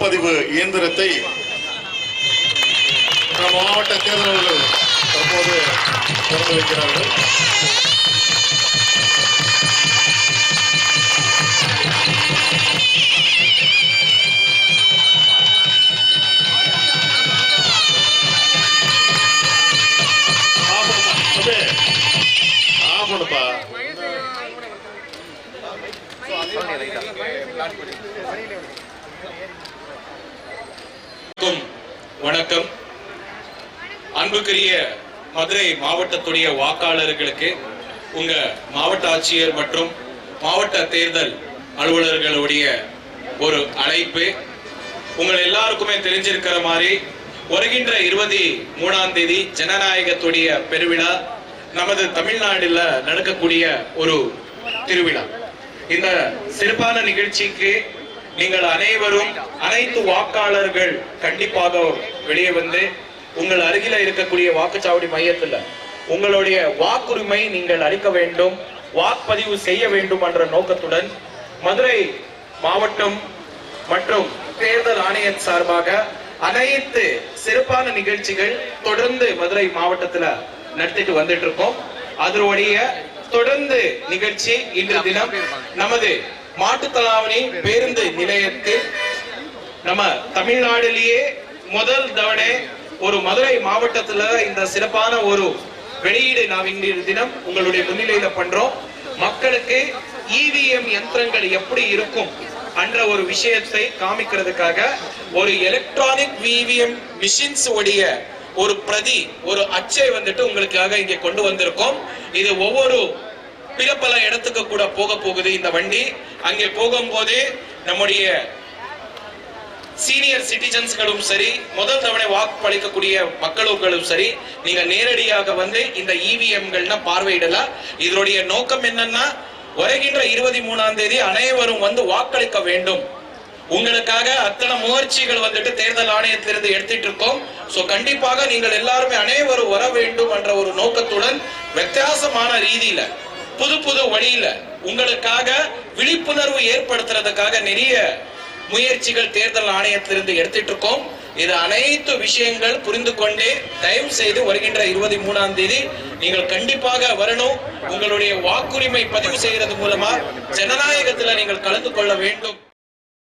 வாக்குப்பதிவு இயந்திரத்தை மாவட்ட தேர்தல் அலுவலர்கள் தற்போது திறந்து வைக்கிறார்கள். வணக்கம். அன்புக்குரிய மதுரை மாவட்டத்துடைய வாக்காளர்களுக்கு உங்க மாவட்ட ஆட்சியர் மற்றும் மாவட்ட தேர்தல் அலுவலர்களுடைய ஒரு அழைப்பு. உங்கள் எல்லாருக்குமே தெரிஞ்சிருக்கிற மாதிரி வருகின்ற 23ஆம் தேதி ஜனநாயகத்துடைய பெருவிழா நமது தமிழ்நாடுல நடக்கக்கூடிய ஒரு திருவிழா. இந்த சிறப்பான நிகழ்ச்சிக்கு நீங்கள் அனைவரும், அனைத்து வாக்காளர்கள் கண்டிப்பாக வெளியே வந்து உங்கள் அருகில இருக்கக்கூடிய வாக்குச்சாவடி மையத்தில் உங்களுடைய வாக்குரிமை நீங்கள் அளிக்க வேண்டும், வாக்குப்பதிவு செய்ய வேண்டும் என்ற நோக்கத்துடன் மதுரை மாவட்டம் மற்றும் தேர்தல் ஆணைய சார்பாக அனைத்து சிறப்பான நிகழ்ச்சிகள் தொடர்ந்து மதுரை மாவட்டத்தில் நடத்திட்டு வந்துட்டு இருக்கோம். அதனுடைய தொடர்ந்து நிகழ்ச்சி இன்று தினம் நமது மாட்டுத்தலாவணி பேருந்து நிலையத்தில் நம்ம தமிழ்நாட்டிலேயே முதல் தவணை ஒரு மதுரை மாவட்டத்துல இந்த சிறப்பான ஒரு வெளியீடு நாம் இன்றைய தினம் உங்களுடைய முன்னிலையில பண்றோம். மக்களுக்கு இவிஎம் யந்திரங்கள் எப்படி இருக்கும் என்ற ஒரு விஷயத்தை காமிக்கிறதுக்காக ஒரு எலக்ட்ரானிக் இவிஎம் மிஷின்ஸ் உடைய ஒரு பிரதி, ஒரு அச்சை வந்துட்டு உங்களுக்காக இங்கே கொண்டு வந்திருக்கோம். இது ஒவ்வொரு பல இடத்துக்கு கூட போக போகுது இந்த வண்டி. அங்கே போகும்போது நம்முடைய சீனியர் சிட்டிசன்ஸ்களும் சரி, முதல் தவணை வாக்களிக்கக்கூடிய மக்களும் சரி, நீங்க நேரடியாக வந்து இந்த இவிஎம்கள்னா பார்வையிடலாம். இதனுடைய நோக்கம் என்னன்னா, வருகின்ற 23ஆம் தேதி அனைவரும் வந்து வாக்களிக்க வேண்டும். உங்களுக்காக அத்தனை முயற்சிகள் வந்துட்டு தேர்தல் ஆணையத்திலிருந்து எடுத்துட்டு இருக்கோம். சோ கண்டிப்பாக நீங்கள் எல்லாருமே அனைவரும் வர வேண்டும் என்ற ஒரு நோக்கத்துடன் வித்தியாசமான ரீதியில புது புது வழியில உங்களுக்காக விழிப்புணர்வு ஏற்படுத்துறதுக்காக நிறைய முயற்சிகள் தேர்தல் ஆணையத்திலிருந்து எடுத்துட்டு இருக்கோம். இது அனைத்து விஷயங்கள் புரிந்து கொண்டே தயவு செய்து வருகின்ற 23ஆம் தேதி நீங்கள் கண்டிப்பாக வரணும். உங்களுடைய வாக்குரிமை பதிவு செய்யறது மூலமா ஜனநாயகத்துல நீங்கள் கலந்து கொள்ள வேண்டும்.